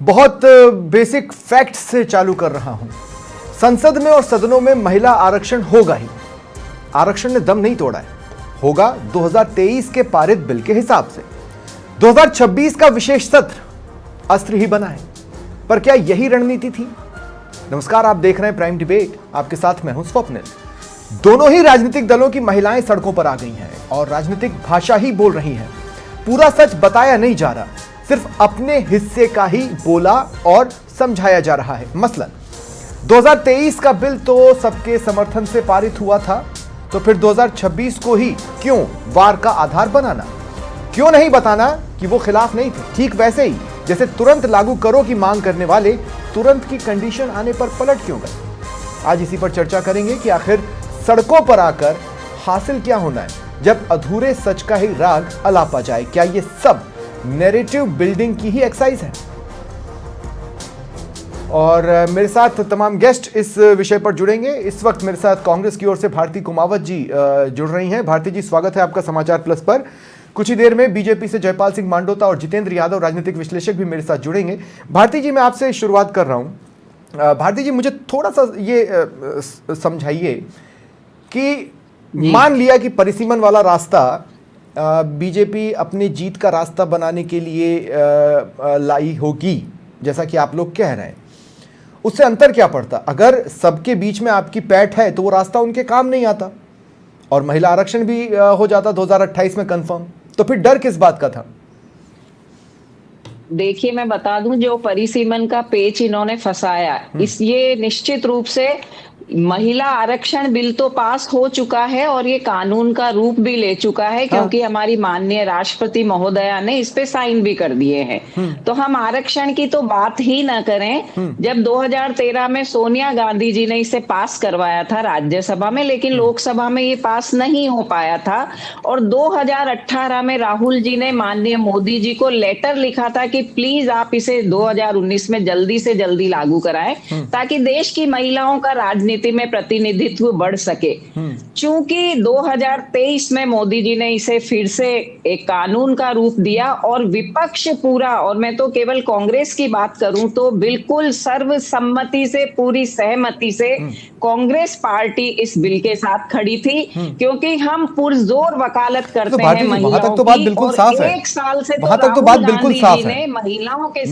बहुत basic facts से चालू कर रहा हूं। संसद में और सदनों में महिला आरक्षण होगा ही। आरक्षण ने दम नहीं तोड़ा है। होगा 2023 के पारित बिल के हिसाब से। 2026 का विशेष सत्र अस्त्र ही बना है। पर क्या यही रणनीति थी? नमस्कार, आप देख रहे हैं प्राइम डिबेट। आपके साथ मैं हूं स्वप्निल। दोनों ही राजनीतिक दलों की महिलाएं सड़कों पर आ गई हैं और राजनीतिक भाषा ही बोल रही हैं। पूरा सच बताया नहीं जा रहा, सिर्फ अपने हिस्से का ही बोला और समझाया जा रहा है। मसलन 2023 का बिल तो सबके समर्थन से पारित हुआ था, तो फिर 2026 को ही क्यों वार का आधार बनाना? क्यों नहीं बताना कि वो खिलाफ नहीं थे? ठीक वैसे ही जैसे तुरंत लागू करो की मांग करने वाले तुरंत की कंडीशन आने पर पलट क्यों गए। आज इसी पर चर्चा करेंगे कि आखिर सड़कों पर आकर हासिल क्या होना है जब अधूरे सच का ही राग अलापा जाए। क्या ये सब नैरेटिव बिल्डिंग की ही एक्सरसाइज है? और मेरे साथ तमाम गेस्ट इस विषय पर जुड़ेंगे। इस वक्त मेरे साथ कांग्रेस की ओर से भारती कुमावत जी जुड़ रही हैं। भारती जी, स्वागत है आपका समाचार प्लस पर। कुछ ही देर में बीजेपी से जयपाल सिंह मांडोता और जितेंद्र यादव राजनीतिक विश्लेषक भी मेरे साथ जुड़ेंगे। भारती जी, मैं आपसे शुरुआत कर रहा हूं। भारती जी, मुझे थोड़ा सा ये समझाइए कि मान लिया कि परिसीमन वाला रास्ता बीजेपी अपनी जीत का रास्ता बनाने के लिए लाई होगी, जैसा कि आप लोग कह रहे हैं, उससे अंतर क्या पड़ता? अगर सबके बीच में आपकी पैठ है तो वो रास्ता उनके काम नहीं आता और महिला आरक्षण भी हो जाता 2028 में कंफर्म। तो फिर डर किस बात का था? देखिए, मैं बता दूं, जो परिसीमन का पेच इन्होंने फंसाया, इस ये निश्चित रूप से महिला आरक्षण बिल तो पास हो चुका है और ये कानून का रूप भी ले चुका है, क्योंकि हमारी माननीय राष्ट्रपति महोदया ने इस पे साइन भी कर दिए हैं। तो हम आरक्षण की तो बात ही ना करें। जब 2013 में सोनिया गांधी जी ने इसे पास करवाया था राज्यसभा में, लेकिन लोकसभा में ये पास नहीं हो पाया था। और 2018 में राहुल जी ने माननीय मोदी जी को लेटर लिखा था कि प्लीज आप इसे 2019 में जल्दी से जल्दी लागू कराएं, ताकि देश की महिलाओं का राजनीति में प्रतिनिधित्व बढ़ सके। चूंकि 2023 में मोदी जी ने इसे फिर से एक कानून का रूप दिया और विपक्ष पूरा, और मैं तो केवल कांग्रेस की बात करूं तो बिल्कुल सर्वसम्मति से, पूरी सहमति से कांग्रेस पार्टी इस बिल के साथ खड़ी थी, क्योंकि हम पुरजोर वकालत करते हैं महिलाओं तो बात बिल्कुल साफ है। एक साल से वहां तक तो बात बिल्कुल साफ है। महिलाओं के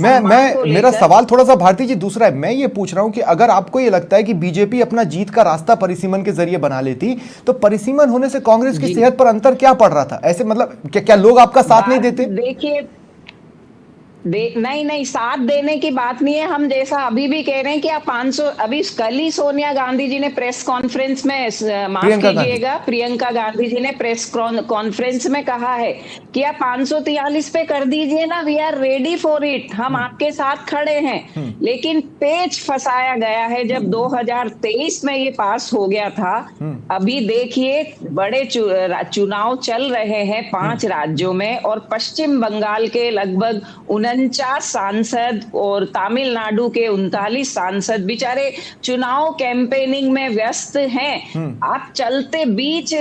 मेरा सवाल थोड़ा सा भारती जी दूसरा है। मैं ये पूछ रहा हूं कि अगर आपको ये लगता है कि बीजेपी अपना जीत का रास्ता परिसीमन के जरिए बना लेती, तो परिसीमन होने से कांग्रेस की सेहत पर अंतर क्या पड़ रहा था? ऐसे मतलब क्या लोग आपका साथ नहीं देते? देखिए, नहीं, साथ देने की बात नहीं है। हम जैसा अभी भी कह रहे हैं कि आप 500, अभी कल ही सोनिया गांधी जी ने प्रेस कॉन्फ्रेंस में, माफ कीजिएगा, प्रियंका गांधी जी ने प्रेस कॉन्फ्रेंस में कहा है कि आप 543 पे कर दीजिए ना, we are ready for it, हम आपके साथ खड़े हैं। लेकिन पेच फंसाया गया है जब 2023 में ये पास हो गया था। अभी देखिए, बड़े चुनाव चल रहे हैं 5 राज्यों में, और पश्चिम बंगाल के लगभग 49 सांसद और तमिलनाडु के 39 सांसद बेचारे चुनाव कैंपेनिंग में व्यस्त हैं। आप चलते बीच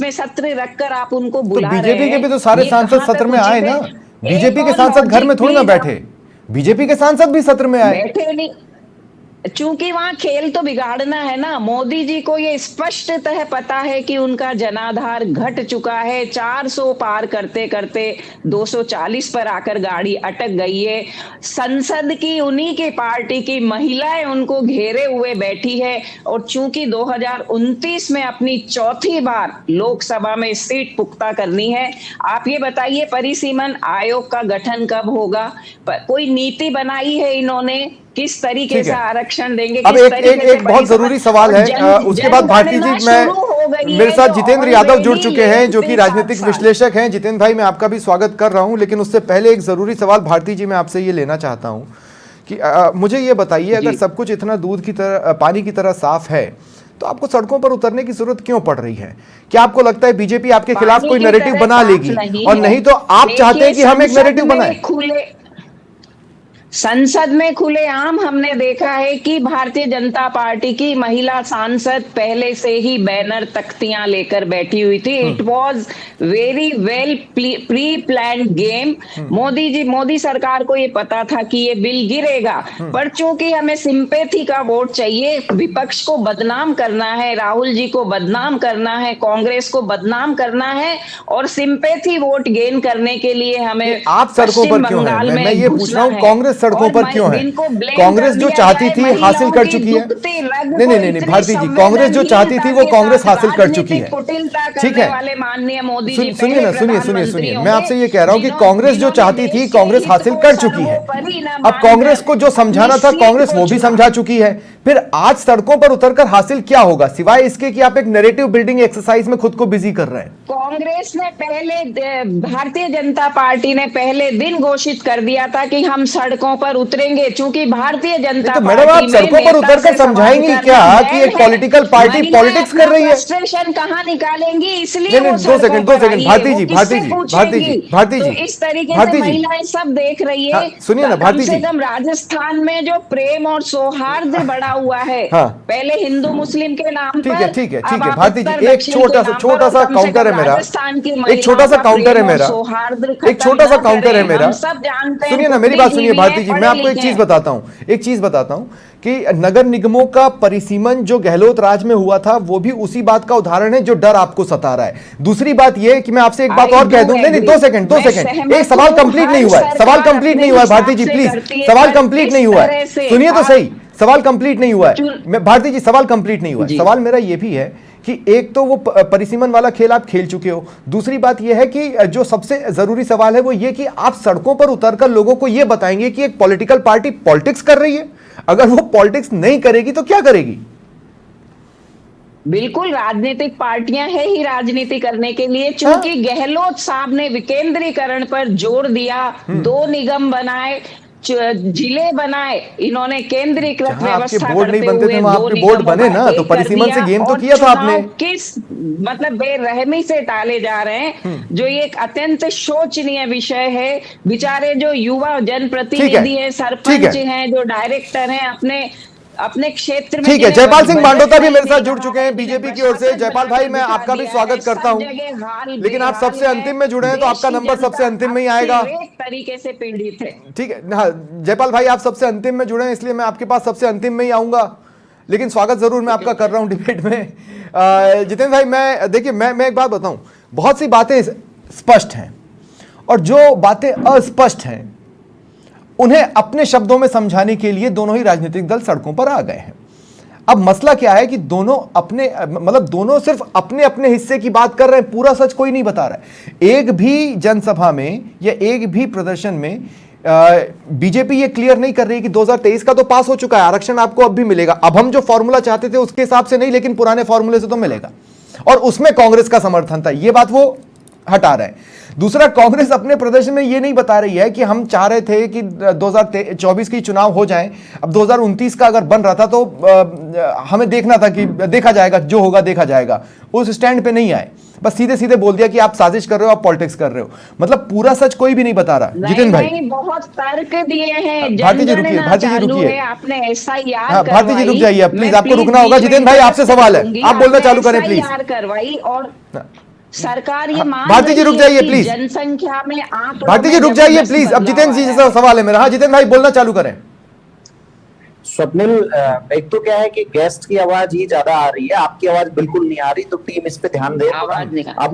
में सत्र रखकर आप उनको बुला रहे हैं। बीजेपी के भी तो सारे सांसद सत्र में आए ना। बीजेपी के सांसद घर में थोड़ी ना बैठे, बीजेपी के सांसद भी सत्र में आए। बैठे नहीं, चूंकि वहां खेल तो बिगाड़ना है ना। मोदी जी को ये स्पष्टतः पता है कि उनका जनाधार घट चुका है। 400 पार करते करते 240 पर आकर गाड़ी अटक गई है। संसद की उन्हीं के पार्टी की महिलाएं उनको घेरे हुए बैठी है, और चूंकि 2029 में अपनी चौथी बार लोकसभा में सीट पुख्ता करनी है। आप ये बताइए, परिसीमन आयोग का गठन कब होगा? कोई नीति बनाई है इन्होंने? किस तरीके से आरक्षण देंगे? अब एक बहुत जरूरी सवाल है। उसके बाद भारती जी, मैं मेरे साथ जितेंद्र यादव जुड़ चुके हैं, जो कि राजनीतिक विश्लेषक हैं। जितेंद्र भाई, मैं आपका भी स्वागत कर रहा हूं, लेकिन उससे पहले एक जरूरी सवाल भारती जी मैं आपसे ये लेना चाहता हूं कि मुझे ये बताइए, अगर सब कुछ इतना दूध की तरह, पानी की तरह साफ है, तो आपको सड़कों पर उतरने की जरूरत क्यों पड़ रही है? क्या आपको लगता है बीजेपी आपके खिलाफ कोई नैरेटिव बना लेगी? और नहीं तो आप चाहते हैं कि हम एक नैरेटिव बनाएं? संसद में खुलेआम हमने देखा है कि भारतीय जनता पार्टी की महिला सांसद पहले से ही बैनर तख्तियां लेकर बैठी हुई थी। It was very well pre planned game. Modi सरकार को ये पता था कि ये बिल गिरेगा, पर चूंकि हमें सिंपैथी का वोट चाहिए, विपक्ष को बदनाम करना है, राहुल जी को बदनाम करना है, कांग्रेस को बदनाम करना है और सिंपैथी वोट गेन करने के लिए हमें आप सड़कों पर क्यों हैं? मैं ये पूछ रहा हूं, कांग्रेस सड़कों पर क्यों है? कांग्रेस जो चाहती थी हासिल कर चुकी है। नहीं भारती जी, कांग्रेस जो चाहती थी वो कांग्रेस हासिल कर चुकी है। ठीक है, माननीय मोदी जी, सुनिए, मैं आपसे ये कह रहा हूं कि कांग्रेस जो चाहती थी कांग्रेस हासिल कर चुकी है। अब कांग्रेस को जो समझाना था कांग्रेस वो भी समझा चुकी है। फिर आज सड़कों पर उतरकर हासिल क्या होगा, सिवाय इसके कि आप एक नैरेटिव बिल्डिंग एक्सरसाइज में खुद को बिजी कर रहे हैं? कांग्रेस ने भारतीय जनता पार्टी ने पहले दिन घोषित कर दिया था कि हम सड़कों पर उतरेंगे, चूंकि भारतीय जनता तो मैडम आप सड़कों पर उतरकर समझाएंगी क्या कि एक पॉलिटिकल पार्टी पॉलिटिक्स कर रही है? फ्रस्ट्रेशन कहाँ निकालेंगी, इसलिए दो सेकंड भारती जी, इस तरीके से महिलाएं सब देख रही है। सुनिए ना भारती जी, कम से कम राजस्थान में जो प्रेम और सौहार्द बढ़ा हुआ है, पहले हिंदू मुस्लिम के नाम पर, ठीक है भारती जी, एक छोटा सा काउंटर है मेरा, एक छोटा सा काउंटर है मेरा, एक छोटा सा काउंटर है मेरा। सुनिए ना, मेरी बात सुनिए भारती जी, मैं आपको एक चीज बताता हूं कि नगर निगमों का परिसीमन जो गहलोत राज में हुआ था वो भी उसी बात का उदाहरण है जो डर आपको सता रहा है। दूसरी बात यह है कि मैं आपसे एक बात और कह दूं, नहीं दो सेकंड, एक सवाल कंप्लीट नहीं हुआ है, भारती जी प्लीज, सवाल कंप्लीट नहीं हुआ है, सुनिए तो सही, सवाल कंप्लीट नहीं हुआ है भारती जी, सवाल कंप्लीट नहीं हुआ है। सवाल मेरा यह भी है कि एक तो वो परिसीमन वाला खेल आप खेल चुके हो, दूसरी बात यह है कि जो सबसे जरूरी सवाल है वो ये कि आप सड़कों पर उतरकर लोगों को यह बताएंगे कि एक पॉलिटिकल पार्टी पॉलिटिक्स कर रही है। अगर वो पॉलिटिक्स नहीं करेगी तो क्या करेगी? बिल्कुल, राजनीतिक पार्टियां है ही राजनीति करने के लिए, चूंकि गहलोत साहब ने विकेंद्रीकरण पर जोर दिया, 2 निगम बनाए, जिले बनाए, इन्होंने केंद्रीकृत व्यवस्था बोर्ड नहीं बनते थे वहां आपके बोर्ड बने ना, तो परिसीमन से गेम तो किया था आपने। किस मतलब बेरहमी से टाले जा रहे हैं, जो ये एक अत्यंत शोचनीय विषय है। बेचारे जो युवा जनप्रतिनिधि हैं, सरपंच हैं, जो डायरेक्टर हैं अपने क्षेत्र में। ठीक है, जयपाल सिंह मांडोता भी मेरे साथ जुड़ चुके हैं बीजेपी की ओर से। जयपाल भाई, मैं आपका भी स्वागत करता हूं, लेकिन आप सबसे अंतिम में जुड़े हैं तो आपका नंबर सबसे अंतिम में ही आएगा। एक तरीके से पीड़ित है। ठीक है, हाँ जयपाल भाई, आप सबसे अंतिम में जुड़े हैं इसलिए मैं आपके पास सबसे अंतिम में ही आऊंगा, लेकिन स्वागत जरूर मैं आपका कर रहा हूं डिबेट में। जितेंद्र भाई, मैं देखिए, मैं एक बात बताऊं, बहुत सी बातें स्पष्ट हैं और जो बातें अस्पष्ट हैं उन्हें अपने शब्दों में समझाने के लिए दोनों ही राजनीतिक दल सड़कों पर आ गए हैं। अब मसला क्या है कि दोनों सिर्फ अपने अपने हिस्से की बात कर रहे हैं, पूरा सच कोई नहीं बता रहा है। एक भी जनसभा में या एक भी प्रदर्शन में बीजेपी ये क्लियर नहीं कर रही कि 2023 का तो पास हो चुका है, आरक्षण आपको अब भी मिलेगा। अब हम जो फॉर्मूला चाहते थे उसके हिसाब से नहीं, लेकिन पुराने फॉर्मूले से तो मिलेगा, और उसमें कांग्रेस का समर्थन था, ये बात वो हटा रहे हैं। दूसरा, कांग्रेस अपने प्रदर्शन में ये नहीं बता रही है कि हम चाह रहे थे कि 2024 की चुनाव हो जाए, अब 2029 का अगर बन रहा था तो हमें देखना था कि देखा जाएगा, जो होगा देखा जाएगा। उस स्टैंड पे नहीं आए, बस सीधे सीधे बोल दिया कि आप साजिश कर रहे हो, आप पॉलिटिक्स कर रहे हो। मतलब पूरा सच कोई भी नहीं बता रहा। जितेंद्र भाई, बहुत तर्क दिए हैं। भारती जी रुकिए, आपने भारती जी रुक जाइए प्लीज, आपको रुकना होगा। जितेंद्र भाई, आपसे सवाल है, आप बोलना चालू करें प्लीज। करवाई और सरकार ये मान भारती जी रुक जाइए प्लीज, जनसंख्या में आप भारती जी रुक जाइए प्लीज। अब जितेंद्र जी जैसा सवाल है मेरा। हाँ जितेंद्र भाई, बोलना चालू करें। स्वप्निल, एक तो क्या है कि गेस्ट की आवाज ही ज्यादा आ रही है, आपकी आवाज बिल्कुल नहीं आ रही, तो टीम इस पे ध्यान दे। अब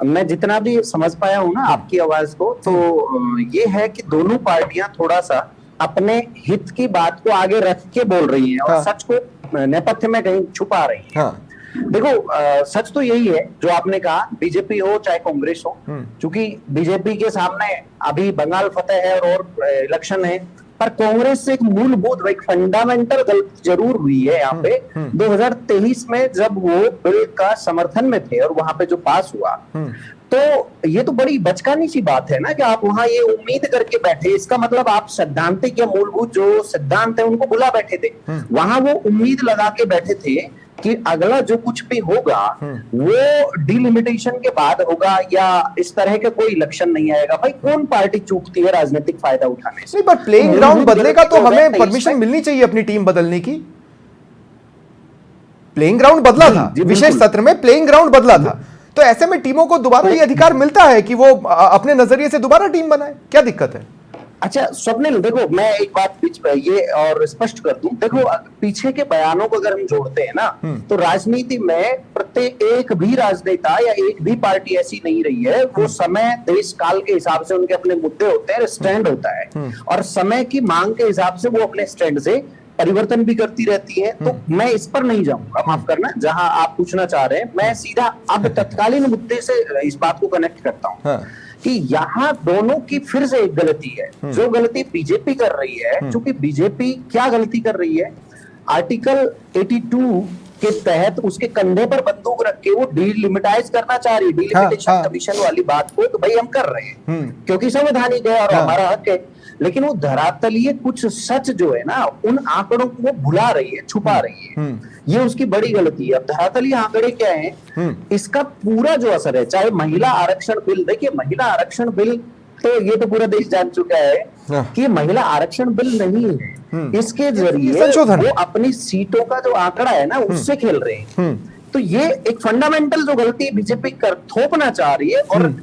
मैं जितना भी समझ पाया हूँ ना आपकी आवाज को, तो ये है कि दोनों पार्टियां थोड़ा सा अपने हित की बात को आगे रख के बोल रही हैं और सच को नेपथ्य में कहीं छुपा रही हैं। देखो, सच तो यही है जो आपने कहा, बीजेपी हो चाहे कांग्रेस हो, क्योंकि बीजेपी के सामने अभी बंगाल फतेह है और इलेक्शन है, पर कांग्रेस से एक मूलभूत, एक फंडामेंटल गलती जरूर हुई है यहाँ पे। 2023 में जब वो बिल का समर्थन में थे और वहां पे जो पास हुआ, तो ये तो बड़ी बचकानी सी बात है ना कि आप वहां ये उम्मीद करके बैठे, इसका मतलब आप सैद्धांतिक या मूलभूत जो सिद्धांत है उनको बुला बैठे थे, वहां वो उम्मीद लगा के बैठे थे कि अगला जो कुछ भी होगा वो डिलिमिटेशन के बाद होगा या इस तरह का कोई इलेक्शन नहीं आएगा। भाई कौन पार्टी चूकती है राजनीतिक फायदा उठाने से? नहीं, पर प्लेइंग ग्राउंड बदलेगा तो हमें परमिशन मिलनी चाहिए अपनी टीम बदलने की। प्लेइंग ग्राउंड बदला था, विशेष सत्र में प्लेइंग ग्राउंड बदला था, तो ऐसे में टीमों को दोबारा ये अधिकार मिलता है कि वो अपने नजरिए से दोबारा टीम बनाए। क्या दिक्कत है? अच्छा स्वप्निल, देखो मैं एक बात बीच में ये और स्पष्ट कर दूं। देखो पीछे के बयानों को अगर हम जोड़ते हैं ना, तो राजनीति में प्रत्येक एक भी राजनेता या एक भी पार्टी ऐसी नहीं रही है, वो समय देश काल के हिसाब से उनके अपने मुद्दे होते हैं, स्टैंड होता है, और समय की मांग के हिसाब से वो अपने स्टैंड से परिवर्तन भी करती रहती है। तो मैं इस पर नहीं जाऊंगा, माफ करना, जहां आप पूछना चाह रहे हैं मैं सीधा अब तत्कालीन मुद्दे से इस बात को कनेक्ट करता हूं। हाँ। कि यहाँ दोनों की फिर से एक गलती है। जो गलती बीजेपी कर रही है, क्योंकि बीजेपी क्या गलती कर रही है, आर्टिकल 82 के तहत उसके कंधे पर बंदूक रख के वो डिलिमिटाइज करना चाह रही है, डिलिमिटेशन कमीशन वाली बात को। तो भाई हम कर रहे हैं क्योंकि संवैधानिक है और हमारा हक है, लेकिन वो धरातलीय कुछ सच जो है ना, उन आंकड़ों को वो भुला रही है, छुपा रही है। ये उसकी बड़ी गलती है। अब धरातलीय आंकड़े क्या है, इसका पूरा जो असर है, चाहे महिला आरक्षण बिल, देखिए महिला आरक्षण बिल तो ये तो पूरा देश जान चुका है कि महिला आरक्षण बिल नहीं है। इसके जरिए वो अपनी सीटों का जो आंकड़ा है ना, उससे खेल रहे हैं। तो ये एक फंडामेंटल जो गलती बीजेपी कर थोपना चाह रही है और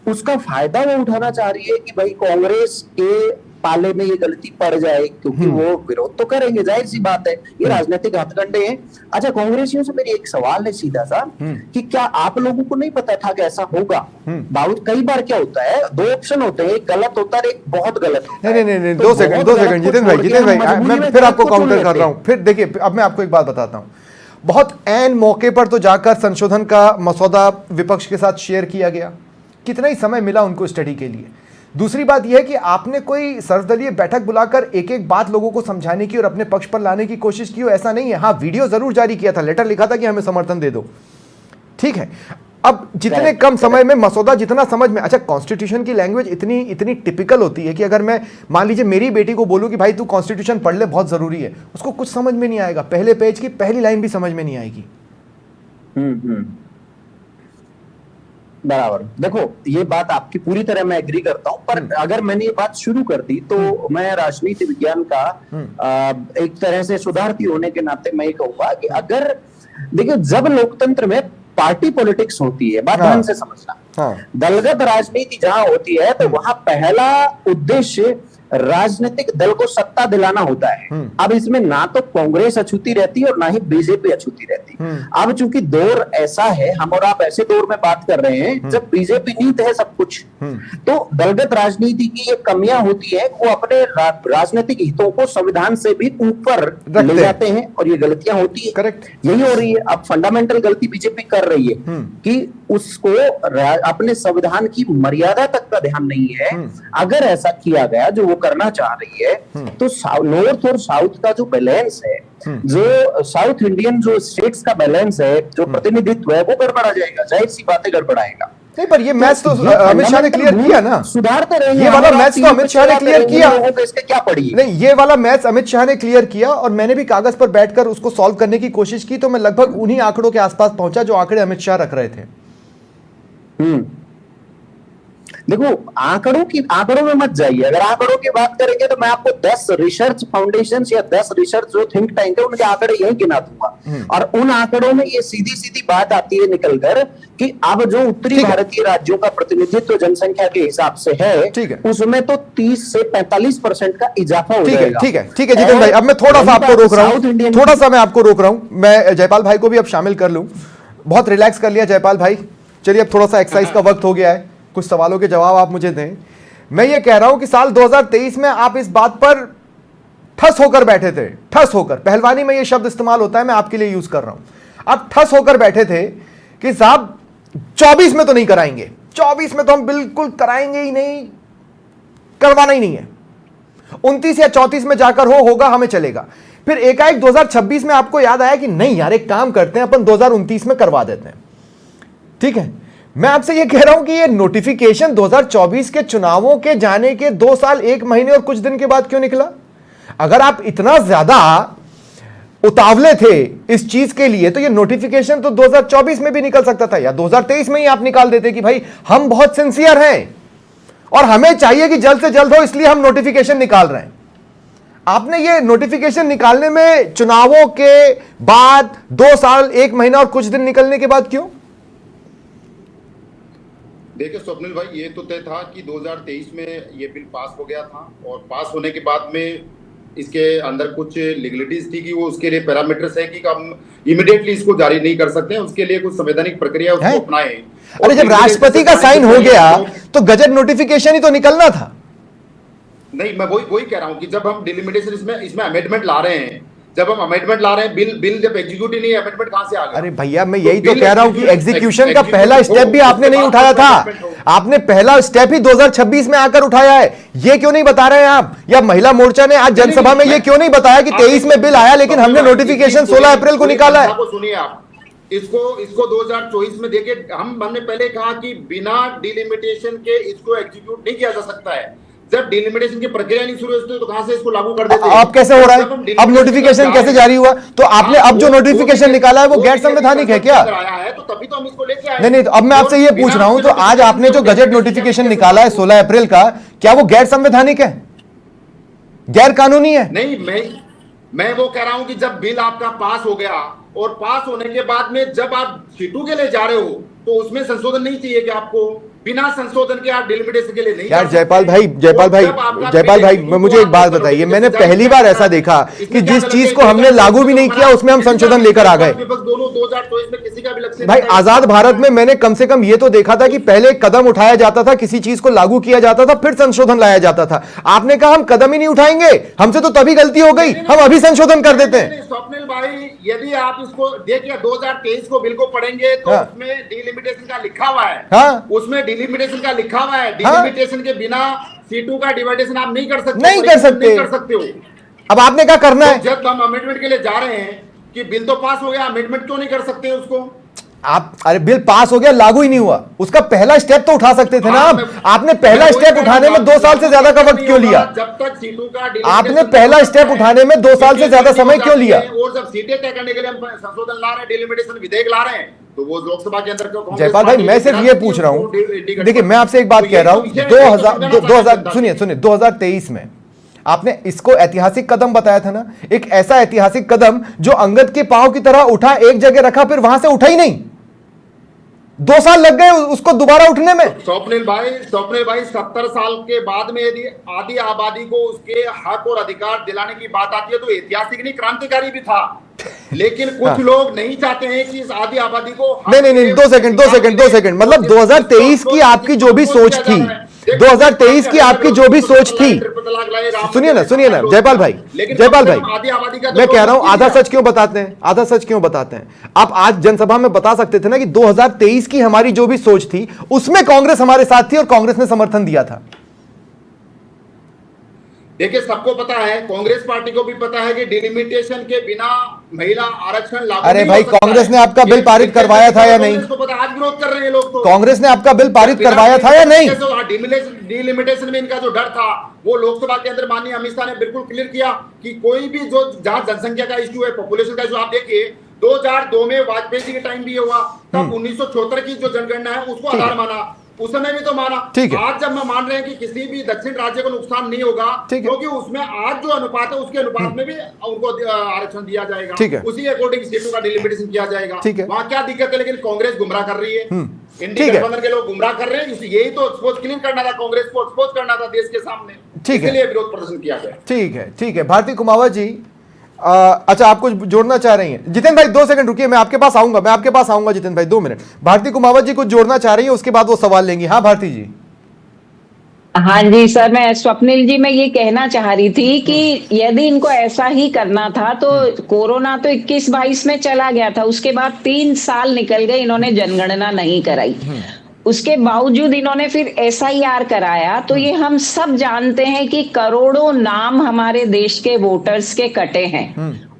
उसका फायदा वो उठाना चाह रही है कि भाई कांग्रेस के पाले में ये गलती पड़ जाए, क्योंकि वो विरोध तो करेंगे, जाहिर सी बात है, ये राजनीतिक हथकंडे हैं। अच्छा, कांग्रेसियों से मेरी एक सवाल है सीधा सा, कि क्या आप लोगों को नहीं पता था कि ऐसा होगा? बावजूद कई बार क्या होता है, दो ऑप्शन होते हैं, एक गलत होता है, एक बहुत गलत होता है। नहीं, दो सेकंड जितेंद्र भाई, मैं फिर आपको काउंटर कर रहा हूं। फिर देखिए, अब मैं आपको एक बात बताता हूं। बहुत ऐन मौके पर तो जाकर संशोधन का मसौदा विपक्ष के साथ शेयर किया गया, कितना ही समय मिला उनको स्टडी के लिए। दूसरी बात यह है कि आपने कोई सर्वदलीय बैठक बुलाकर एक एक बात लोगों को समझाने की और अपने पक्ष पर लाने की कोशिश की हो, ऐसा नहीं है। हाँ, वीडियो जरूर जारी किया था, लेटर लिखा था कि हमें समर्थन दे दो, ठीक है। अब जितने कम समय में मसौदा जितना समझ में, अच्छा कॉन्स्टिट्यूशन की लैंग्वेज इतनी टिपिकल होती है कि अगर मैं मान लीजिए मेरी बेटी को बोलूं कि भाई तू कॉन्स्टिट्यूशन पढ़ ले, बहुत जरूरी है, उसको कुछ समझ में नहीं आएगा, पहले पेज की पहली लाइन भी समझ में नहीं आएगी। बराबर। देखो ये बात आपकी पूरी तरह मैं एग्री करता हूं, पर अगर मैंने ये बात शुरू कर दी तो मैं राजनीति विज्ञान का एक तरह से सुधारती होने के नाते मैं ये कहूंगा कि अगर देखिए, जब लोकतंत्र में पार्टी पॉलिटिक्स होती है, बात ध्यान से समझना, दलगत राजनीति जहां होती है तो वहां पहला उद्देश्य राजनीतिक दल को सत्ता दिलाना होता है। अब इसमें ना तो कांग्रेस अछूती रहती है और ना ही बीजेपी अछूती रहती। अब चूंकि दौर ऐसा है, हम और आप ऐसे दौर में बात कर रहे हैं जब बीजेपी नीत है सब कुछ, तो दलगत राजनीति की ये कमियां होती है, वो अपने राजनीतिक हितों को संविधान से भी ऊपर ले जाते हैं और ये गलतियां होती है। करेक्ट, यही हो रही है। अब फंडामेंटल गलती बीजेपी कर रही है कि उसको अपने संविधान की मर्यादा तक का ध्यान नहीं है। अगर ऐसा किया गया जो वो करना चाह रही है, तो नॉर्थ और साउथ का जो बैलेंस है, जो साउथ इंडियन जो स्टेट्स का बैलेंस है, जो प्रतिनिधित्व है, वो गड़बड़ा जाएगा, जाहिर सी बातें गड़बड़ाएगा। नहीं, पर ये मैच तो अमित शाह ने क्लियर किया ना, सुधारते रहे। ये वाला मैच तो अमित शाह ने क्लियर किया, इसके क्या पड़ी? नहीं, ये वाला मैच अमित शाह ने क्लियर किया और मैंने भी कागज पर बैठकर उसको सॉल्व करने की कोशिश की, तो मैं लगभग उन्हीं आंकड़ों के आसपास पहुंचा जो आंकड़े अमित शाह रख रहे थे। देखो आंकड़ों में मत जाइए। अगर आंकड़ों की बात करेंगे तो मैं आपको 10 रिसर्च फाउंडेशन या 10 रिसर्च जो थिंक टैंक है उनके आंकड़े यही गिना दूंगा, और उन आंकड़ों में ये सीधी बात आती है निकलकर कि अब जो उत्तरी भारतीय राज्यों का प्रतिनिधित्व जनसंख्या के हिसाब से है, उसमें तो 30 से 45% का इजाफा हो जाएगा। ठीक है जितेंद्र भाई, अब मैं थोड़ा सा आपको रोक रहा हूं, मैं आपको रोक रहा हूं। मैं जयपाल भाई को भी अब शामिल कर लूं। बहुत रिलैक्स कर लिया जयपाल भाई, चलिए अब थोड़ा सा एक्सरसाइज का वक्त हो गया है, कुछ सवालों के जवाब आप मुझे दें। मैं ये कह रहा हूं कि साल 2023 में आप इस बात पर ठस होकर बैठे थे, ठस होकर, पहलवानी में ये शब्द इस्तेमाल होता है, मैं आपके लिए यूज कर रहा हूं। आप ठस होकर बैठे थे कि साहब 24 में तो नहीं कराएंगे, 24 में तो हम बिल्कुल कराएंगे ही नहीं, करवाना ही नहीं है, 29 या 34 में जाकर होगा, हमें चलेगा। फिर एकाएक 2026 में आपको याद आया कि नहीं यार, एक काम करते हैं, अपन 2029 में करवा देते हैं। ठीक है, मैं आपसे यह कह रहा हूं कि यह नोटिफिकेशन 2024 के चुनावों के जाने के 2 साल 1 महीने और कुछ दिन के बाद क्यों निकला? अगर आप इतना ज्यादा उतावले थे इस चीज के लिए, तो ये नोटिफिकेशन तो 2024 में भी निकल सकता था, या 2023 में ही आप निकाल देते कि भाई हम बहुत सिंसियर हैं और हमें चाहिए कि जल्द से जल्द हो, इसलिए हम नोटिफिकेशन निकाल रहे हैं। आपने ये नोटिफिकेशन निकालने में चुनावों के बाद 2 साल 1 महीना और कुछ दिन निकलने के बाद क्यों? देखिए स्वप्निल भाई, ये तो तय था कि 2023 में ये बिल पास हो गया था और पास होने के बाद में इसके अंदर कुछ लीगलिटीज थी कि वो उसके लिए पैरामीटर्स है कि हम इमीडिएटली इसको जारी नहीं कर सकते हैं, उसके लिए कुछ संवैधानिक प्रक्रिया उसको अपनाए। अरे जब राष्ट्रपति का साइन हो गया तो गजट नोटिफिकेशन ही तो निकलना था। नहीं, मैं वही कह रहा हूं कि जब हम डिलिमिटेशन इसमें अमेंडमेंट ला रहे हैं, जब हम अमेंडमेंट ला रहे हैं, बिल जब एग्जीक्यूट ही नहीं है, अमेंडमेंट कहां से आ गया? अरे भैया मैं यही तो कह रहा हूं कि एग्जीक्यूशन का पहला स्टेप भी आपने नहीं उठाया था। आपने पहला स्टेप ही 2026 में आकर उठाया है, ये क्यों नहीं बता रहे हैं आप? या महिला मोर्चा ने आज जनसभा में ये क्यों नहीं बताया कि 23 में बिल आया लेकिन हमने नोटिफिकेशन 16 अप्रैल को निकाला है? सुनिए आप, इसको 2024 में देखिए, हमने पहले कहा कि बिना डिलिमिटेशन के इसको एग्जीक्यूट नहीं किया जा सकता है। जब डिलिमिटेशन की प्रक्रिया नहीं शुरू होती तो कहां से इसको लागू कर देते हैं? अब कैसे हो रहा है? अब नोटिफिकेशन कैसे जारी हुआ? तो आपने अब जो नोटिफिकेशन निकाला है वो गैर संवैधानिक है क्या? तो तभी तो हम इसको लेके आए। नहीं, तो अब मैं आपसे ये पूछ रहा हूं, तो आज आपने जो गजट नोटिफिकेशन निकाला है 16 अप्रैल का, क्या वो गैर संवैधानिक है, गैर कानूनी है? नहीं, मैं वो कह रहा हूं कि जब बिल आपका पास हो गया और पास होने के बाद में जब आप सीटू के लिए जा रहे हो तो उसमें संशोधन नहीं चाहिए कि आपको बिना संशोधन के आप डिलिमिटेशन के लिए नहीं? यार जयपाल भाई मुझे एक बात बताइए, मैंने पहली बार ऐसा देखा कि जिस चीज को हमने लागू भी नहीं किया उसमें हम संशोधन लेकर आ गए। दोनों 2024 में किसी का भी लक्ष्य भाई आजाद भारत में मैंने कम से कम ये तो देखा था कि पहले कदम उठाया जाता था, किसी चीज को लागू किया जाता था, फिर संशोधन लाया जाता था। आपने कहा हम कदम ही नहीं उठाएंगे, हमसे तो तभी गलती हो गई, हम अभी संशोधन कर देते हैं। स्वप्निल भाई, यदि आप इसको देखिए 2023 को बिल को पढ़ेंगे तो उसमें डिलिमिटेशन का लिखा हुआ है, उसमें डिलिमिटेशन का लिखा हुआ है। डिलिमिटेशन के बिना सीटों का डिवाइडेशन आप नहीं कर सकते, नहीं कर सकते हो। अब आपने क्या करना है? जब हम अमेंडमेंट के लिए जा रहे हैं कि बिल तो पास हो गया, अमेंडमेंट क्यों नहीं कर सकते उसको आप? अरे बिल पास हो गया, लागू ही नहीं हुआ, उसका पहला स्टेप तो उठा सकते थे ना आप। आपने पहला स्टेप उठाने में 2 साल से ज्यादा का वक्त क्यों लिया? जब तक सीटों का आपने पहला स्टेप उठाने में 2 साल से ज्यादा समय क्यों लिया? और जब सीटें तय करने के लिए हम संशोधन ला रहे हैं, डिलिमिटेशन विधेयक ला रहे हैं, तो वो लोकसभा के अंदर क्यों? जयपाल भाई मैं सिर्फ ये पूछ रहा हूं, देखिए मैं आपसे एक बात कह रहा हूं, 2023 में आपने इसको ऐतिहासिक कदम बताया था ना, एक ऐसा ऐतिहासिक कदम जो अंगद के पांव की तरह उठा, एक जगह रखा, फिर वहां से उठा ही नहीं। 2 साल लग गए उसको दोबारा उठने में। स्वप्निल भाई 70 साल के बाद में यदि आधी आबादी को उसके हक और अधिकार दिलाने की बात आती है तो ऐतिहासिक नहीं, क्रांतिकारी भी था। लेकिन कुछ लोग नहीं चाहते हैं कि इस आधी आबादी को नहीं 2 सेकंड मतलब 2023 की आपकी जो भी सोच थी, 2023 की आपकी जो भी सोच थी, सुनिए ना जयपाल भाई मैं कह रहा हूं आधा सच क्यों बताते हैं? आप आज जनसभा में बता सकते थे ना कि 2023 की हमारी जो भी सोच थी उसमें कांग्रेस हमारे साथ थी और कांग्रेस ने समर्थन दिया था। देखिए सबको पता है, कांग्रेस पार्टी को भी पता है कि डिलिमिटेशन के बिना महिला आरक्षण लागू। अरे भाई कांग्रेस ने आपका बिल पारित करवाया था या नहीं? आज विरोध कर रहे हैं लोग। तो कांग्रेस ने आपका बिल पारित करवाया था या नहीं? डिलिमिटेशन में इनका जो डर था वो लोकसभा के अंदर माननीय अमित शाह ने बिल्कुल क्लियर किया कि कोई भी जो जहां जनसंख्या का इश्यू है, पॉपुलेशन का इश्यू, आप देखिए 2002 में वाजपेयी जी के टाइम भी हुआ, तब 1974 की जो जनगणना है उसको आधार माना, उस समय भी तो माना। आज जब हम मान रहे हैं कि किसी भी दक्षिण राज्य को नुकसान नहीं होगा क्योंकि उसमें आज जो अनुपात है उसके अनुपात में भी उनको आरक्षण दिया जाएगा, उसी अकॉर्डिंग सीटों का डिलिमिटेशन किया जाएगा। वहां क्या दिक्कत है? लेकिन कांग्रेस गुमराह कर रही है, इंडिया गठबंधन के लोग गुमराह कर रहे हैं। यही तो एक्सपोज क्लीन करना था, कांग्रेस को एक्सपोज करना था देश के सामने, इसलिए विरोध प्रदर्शन किया गया। ठीक है भारती कुमावत जी, अच्छा आप कुछ जोड़ना चाह रही हैं? जितेंद्र भाई 2 सेकंड रुकिए, मैं आपके पास आऊंगा जितेंद्र भाई 2 मिनट। भारती कुमावत जी कुछ जोड़ना चाह रही है, उसके बाद वो सवाल लेंगी। हाँ भारती जी। हाँ जी सर, मैं स्वप्निल जी मैं ये कहना चाह रही थी कि यदि इनको ऐसा ही करना था तो कोरोना तो 21-22 में चला गया था, उसके बाद 3 साल निकल गए, इन्होंने जनगणना नहीं कराई, उसके बावजूद इन्होंने फिर SIR कराया। तो ये हम सब जानते हैं कि करोड़ों नाम हमारे देश के वोटर्स के कटे हैं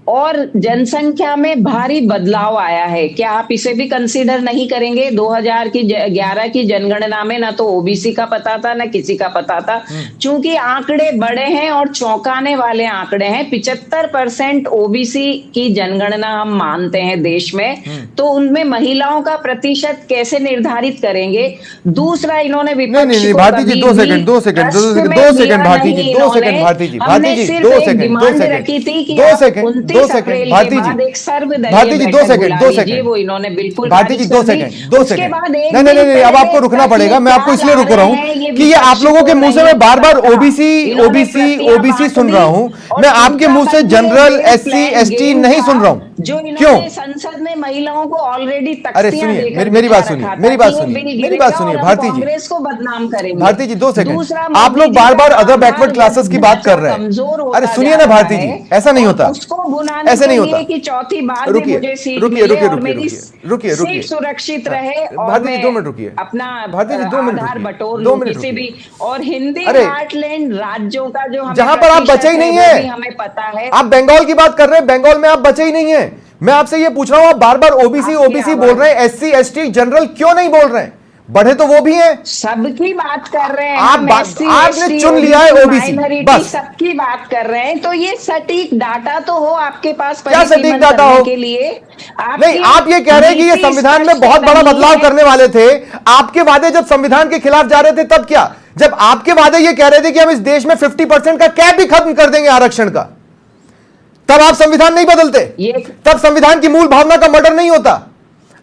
और जनसंख्या में भारी बदलाव आया है। क्या आप इसे भी कंसीडर नहीं करेंगे? 2011 की जनगणना में ना तो ओबीसी का पता था, ना किसी का पता था। चूंकि आंकड़े बड़े हैं और चौंकाने वाले आंकड़े हैं, 75% ओबीसी की जनगणना हम मानते हैं देश में, तो उनमें महिलाओं का प्रतिशत कैसे निर्धारित करेंगे? दूसरा, इन्होंने विपक्ष को भारती जी, कभी 2 भी सेकंड, 2 सेकंड, 2 प्रश्न में सेकंड लिया भारती जी, नहीं 2 सेकंड इन्होंने। भारती जी, हमने भारती जी, सिर्फ 2 एक सेकंड, 2 डिमांड सेकंड, रखी थी कि 2 आप सेकंड, 2 29 सेकंड, अप्रैल भारती के जी, बाद एक सर्वदलीय भारती जी, 2 बैठक सेकंड, बुला 2 लीजिए। सेकंड, वो इन्होंने बिल्कुल भारती जी, खारिज 2 कर दी। सेकंड, 2 उसके सेकंड, बाद एक नहीं नहीं दिन नहीं, अब पहले आपको रुकना तक ये पड़ेगा, मैं आपको क्या इसलिए ला रुक रहा रहे हूं हैं, ये कि ये आप विपक्ष लोगों को के मुंह से नहीं मैं बार बार पता था। ओबीसी इन्होंने ओबीसी प्रतियां ओबीसी बांट सुन दी रहा हूं, और मैं आपके उनका मुंह से बस ये general main SC plan ST game नहीं था, सुन रहा हूं। जो क्यों? इन्होंने संसद में महिलाओं को ऑलरेडी अरे तख्तियां सुनिए, देकर मेरी बिठा बात सुनिए, रखा था मेरी कि बात ये सुनिए, बिल मेरी बात गिरेगा सुनिए और हम भारती जी, कांग्रेस को बदनाम करेंगे। भारती जी, 2 सेकंड, दूसरा, आप मोदी लोग जी बार का बार अदर बैकवर्ड आधार क्लासेस की बात कर रहे हैं। कमजोर अरे होता सुनिए जा ना रहा भारती जी, है ऐसा नहीं और होता, उसको भुनाने ऐसे के नहीं लिए होता। कि चौथी बार भी रुकिए, मुझे सीट रुकिए, मिले रुकिए, और रुकिए, मेरी रुकिए, रुकिए, सीट रुकिए, सुरक्षित हाँ, रहे और भारती जी, मैं 2 मिनट रुकिए, अपना भारती जी, 2 मिनट आधार रुकिए, बटोर 2 लूं मिनट किसी रुकिए। भी। और हिंदी अरे, हार्टलैंड राज्यों का जो हमें जहां पर आप बचे प्रतिशत ही है नहीं वो भी है, हमें पता है। आप बंगाल की बात कर रहे हैं, बंगाल में आप बचे ही नहीं है। मैं आपसे ये पूछ रहा हूं, आप बार बार ओबीसी आपकी ओबीसी बोल आवाज- रहे हैं, एससी एसटी जनरल क्यों नहीं बोल रहे हैं? बढ़े तो वो भी हैं। सबकी बात कर रहे हैं आप हम, बात- SC, आपने ST, चुन लिया है ओबीसी, माइनॉरिटी, बस। सबकी बात कर रहे हैं। तो ये सटीक डाटा तो हो आपके पास क्या सटीक परिसीमन डाटा करने हो? के लिए। नहीं, आप ये कह रहे हैं कि ये नीति संविधान में स्पष्ट बहुत बड़ा नहीं बदलाव है। करने वाले थे। आपके वादे जब संविधान के खिलाफ जा रहे थे तब क्या? जब आपके वादे ये कह रहे थे कि हम इस देश में 50% का कैप भी खत्म कर देंगे आरक्षण का, तब आप संविधान नहीं बदलते, तब संविधान की मूल भावना का मर्डर नहीं होता।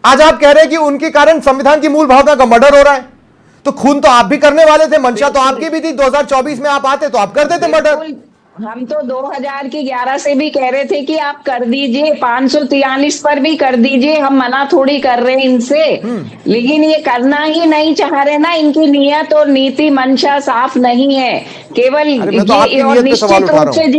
आज आप कह रहे हैं कि उनके कारण संविधान की मूल भावना का मर्डर हो रहा है। तो खून तो आप भी करने वाले थे, मंशा तो आपकी भी थी। 2024 में आप आते तो आप कर देते मर्डर। हम तो 2011 से भी कह रहे थे कि आप कर दीजिए, 543 पर भी कर दीजिए, हम मना थोड़ी कर रहे हैं इनसे। लेकिन ये करना ही नहीं चाह रहे ना, इनकी नियत और नीति मंशा साफ नहीं है। केवल अरे मैं तो आपकी ये और नियत पे सवाल निश्चित उठा रूप रहा से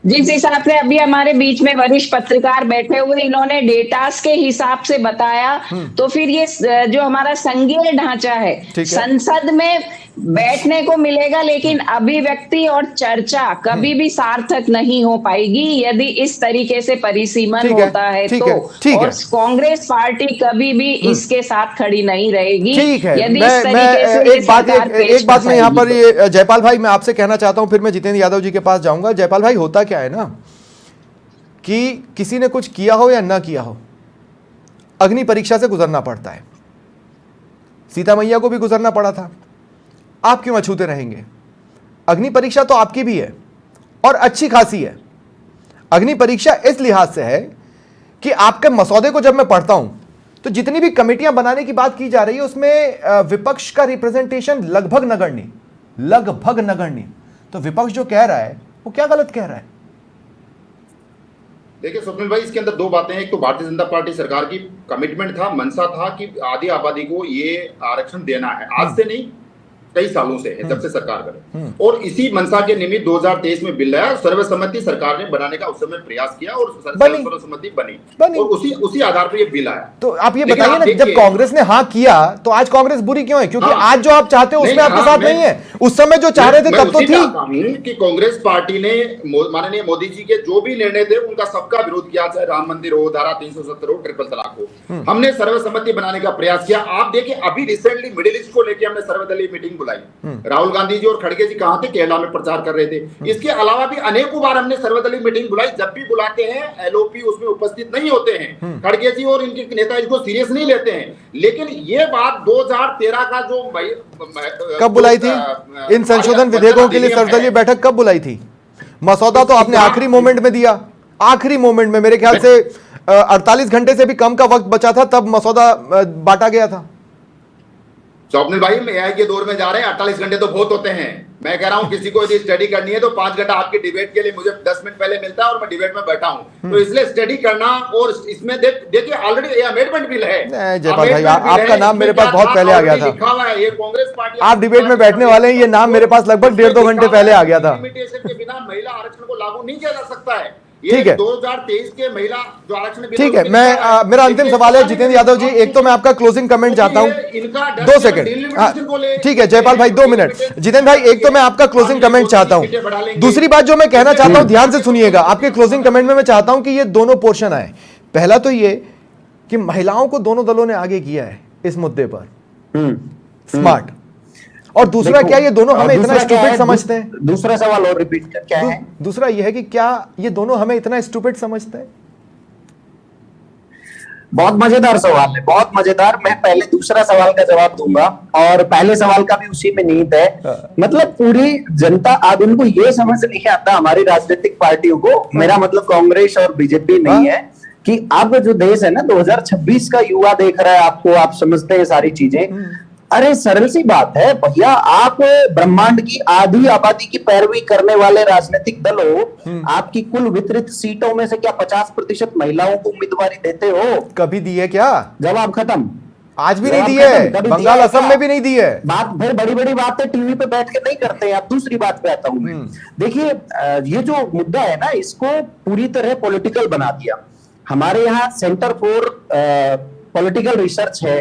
जिस हिसाब से अभी हमारे बीच में वरिष्ठ पत्रकार बैठे हुए, इन्होंने डेटास के हिसाब से बताया, तो फिर ये जो हमारा संघीय ढांचा है, संसद में बैठने को मिलेगा, लेकिन अभिव्यक्ति और चर्चा कभी भी सार्थक नहीं हो पाएगी यदि इस तरीके से परिसीमन होता है तो। और कांग्रेस पार्टी कभी भी इसके साथ खड़ी नहीं रहेगी यदि इस तरीके से एक बात मैं यहाँ पर ये जयपाल भाई, मैं आपसे कहना चाहता हूं, फिर मैं जितेंद्र यादव जी के पास जाऊंगा। जयपाल भाई, होता क्या है ना कि किसी ने कुछ किया हो या ना किया हो, अग्नि परीक्षा से गुजरना पड़ता है। सीता मैया को भी गुजरना पड़ा था, आप क्यों अछूते रहेंगे? अग्नि परीक्षा तो आपकी भी है और अच्छी खासी है। अग्नि परीक्षा इस लिहाज से है कि आपके मसौदे को जब मैं पढ़ता हूं तो जितनी भी कमेटियां बनाने की बात की जा रही है उसमें विपक्ष का रिप्रेजेंटेशन लगभग नगण्य। तो विपक्ष जो कह रहा है वो क्या गलत कह रहा है? देखिए स्वप्निल भाई, इसके अंदर दो बातें हैं। एक तो भारतीय जनता पार्टी सरकार की कमिटमेंट था, मनसा था कि आधी आबादी को ये आरक्षण देना है। आज से नहीं, कई सालों से है, जब से सरकार करे। और इसी मनसा के निमित्त 2023 में बिल लाया, सर्वसम्मति सरकार ने बनाने का उस समय प्रयास किया और सर्वसम्मति बनी और उसी आधार पर ये बिल आया। तो आप ये बताइए ना, जब कांग्रेस ने हाँ किया तो आज कांग्रेस बुरी क्यों है? क्योंकि आज जो आप चाहते हो उसमें आपके साथ नहीं है। उस समय जो चाह रहे थे तब तो थी कि कांग्रेस पार्टी ने माननीय मोदी जी के जो भी निर्णय थे उनका सबका विरोध किया, चाहे राम मंदिर हो, धारा 370 हो, ट्रिपल तलाक हो। हमने सर्वसम्मति बनाने का प्रयास किया। आप देखिए, अभी रिसेंटली मिडिल ईस्ट को लेकर हमने सर्वदलीय मीटिंग बुलाई। राहुल गांधी जी और खड़गे जी कहां थे? केरला में प्रचार कर रहे थे। इसके अलावा भी अनेकों बार हमने सर्वदलीय मीटिंग बुलाई। जब भी बुलाते हैं एलओपी उसमें उपस्थित नहीं होते हैं। खड़गे जी और इनके नेता इसको सीरियस नहीं लेते हैं। लेकिन ये बात 2013 का जो कब बुलाई थी? इन संशोधन विधेयकों के लिए सर्वदलीय बैठक कब बुलाई थी? मसौदा तो आपने आखिरी मोमेंट में दिया, आखिरी मोमेंट में, मेरे ख्याल से 48 घंटे से भी कम का वक्त बचा था, तब मसौदा बांटा गया था। स्वप्निल भाई, हम एआई के दौर में जा रहे हैं, 48 घंटे तो बहुत होते हैं। मैं कह रहा हूं किसी को यदि स्टडी करनी है तो 5 घंटा आपकी डिबेट के लिए मुझे 10 मिनट पहले मिलता है और मैं डिबेट में बैठा हूं। तो इसलिए स्टडी करना, और इसमें देखिए ऑलरेडी अमेंडमेंट बिल है। जयपाल भाई, आपका नाम मेरे पास बहुत पहले आ गया था। लिखा हुआ है, ये कांग्रेस पार्टी, आप डिबेट में बैठने वाले हैं, ये नाम मेरे पास लगभग 1.5-2 घंटे पहले आ गया था। लिमिटेशन के बिना महिला आरक्षण को लागू नहीं किया जा सकता है। ये ठीक है। 2023 के महिला जो आरक्षण बिल ठीक है, मैं मेरा अंतिम सवाल है जितेंद्र यादव जी, एक तो मैं आपका क्लोजिंग कमेंट चाहता हूं, 2 सेकंड। ठीक है जयपाल भाई 2 मिनट। जितेंद्र भाई एक तो मैं आपका क्लोजिंग कमेंट चाहता हूं, दूसरी बात जो मैं कहना चाहता हूं ध्यान से सुनिएगा, आपके क्लोजिंग कमेंट में मैं चाहता हूं कि ये दोनों पोर्शन आए। पहला तो ये कि महिलाओं को दोनों दलों ने आगे किया है इस मुद्दे पर, स्मार्ट। और दूसरा क्या ये दोनों हमें इतना स्टूपिड समझते हैं? दूसरा सवाल और रिपीट कर क्या है? दूसरा ये है कि क्या ये दोनों हमें इतना स्टूपिड समझते हैं? बहुत मजेदार सवाल है, बहुत मजेदार। मैं पहले दूसरा सवाल का जवाब दूंगा और पहले सवाल का भी उसी में नींद है। मतलब पूरी जनता अब इनको ये समझ नहीं आता, हमारी राजनीतिक पार्टियों को, मेरा मतलब कांग्रेस और बीजेपी नहीं है, कि अब जो देश है ना 2026 का युवा देख रहा है आपको, आप समझते हैं सारी चीजें। अरे सरल सी बात है भैया, आप ब्रह्मांड की आधी आबादी की पैरवी करने वाले राजनीतिक दल हो, आपकी कुल वितरित सीटों में से क्या 50% महिलाओं को उम्मीदवारी देते हो? कभी दी है क्या? जवाब खत्म। आज भी नहीं दी है, बंगाल असम में भी नहीं दी है। बात फिर बड़ी बड़ी बातें टीवी पे बैठ के नहीं करते हैं। अब दूसरी बात पे आता हूं मैं। देखिए ये जो मुद्दा है ना, इसको पूरी तरह पॉलिटिकल बना दिया। हमारे यहाँ सेंटर फॉर पॉलिटिकल रिसर्च है,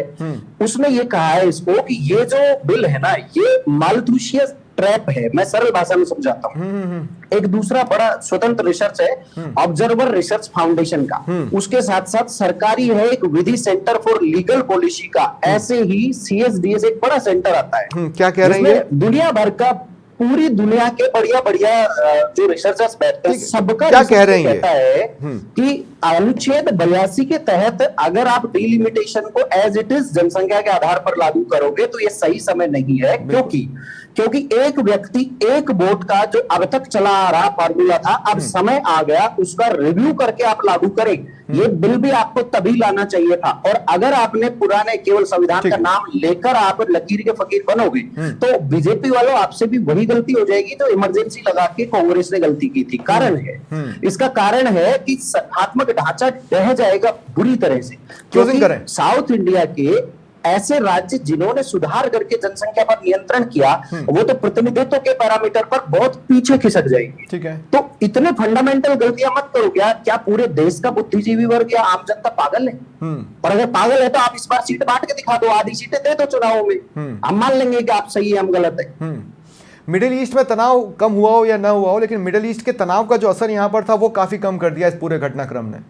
उसने ये कहा है इसको कि ये जो बिल है ना, ये मालथूशियस ट्रैप है। मैं सरल भाषा में समझाता हूँ। एक दूसरा बड़ा स्वतंत्र रिसर्च है ऑब्जर्वर रिसर्च फाउंडेशन का, उसके साथ साथ सरकारी है एक विधि सेंटर फॉर लीगल पॉलिसी का, ऐसे ही CSDS एक बड़ा सेंटर आता है। क्या कह रहे हैं? दुनिया भर का, पूरी दुनिया के बढ़िया बढ़िया जो रिसर्चर्स बैठते हैं, सबका क्या कह रहे हैं? कहता है कि अनुच्छेद 82 के तहत अगर आप डिलिमिटेशन को एज इट इज जनसंख्या के आधार पर लागू करोगे तो ये सही समय नहीं है। क्योंकि एक व्यक्ति एक वोट का जो अब तक चला आ रहा फार्मूला था, अब समय आ गया उसका रिव्यू करके आप लागू करें। ये बिल भी आपको तभी लाना चाहिए था। और अगर आपने पुराने केवल संविधान का नाम लेकर आप लकीर के फकीर बनोगे तो बीजेपी वालों आपसे भी वही गलती हो जाएगी जो इमरजेंसी लगा के कांग्रेस ने गलती की थी। कारण है इसका कारण है कि संस्थात्मक ढांचा ढह जाएगा बुरी तरह से। क्योंकि साउथ इंडिया के ऐसे राज्य जिन्होंने सुधार करके जनसंख्या पर नियंत्रण किया, वो तो प्रतिनिधित्व के पैरामीटर पर बहुत पीछे खिसक जाएंगे। ठीक है, तो इतने फंडामेंटल गलतियां मत करो। क्या पूरे देश का बुद्धिजीवी वर्ग या आम जनता पागल है? पर अगर पागल है तो आप इस बार सीट बांट के दिखा दो, आधी सीटें दे दो चुनावों में, हम मान लेंगे कि आप सही है हम गलत है। मिडिल ईस्ट में तनाव कम हुआ हो या ना हुआ हो, लेकिन मिडिल ईस्ट के तनाव का जो असर यहाँ पर था वो काफी कम कर दिया इस पूरे घटनाक्रम ने।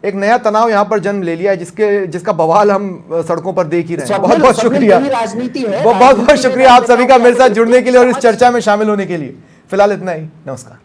एक नया तनाव यहाँ पर जन्म ले लिया है जिसका बवाल हम सड़कों पर देख ही रहे हैं। बहुत बहुत शुक्रिया, राजनीति है, बहुत बहुत शुक्रिया आप सभी का मेरे साथ जुड़ने के लिए और इस चर्चा में शामिल होने के लिए। फिलहाल इतना ही, नमस्कार।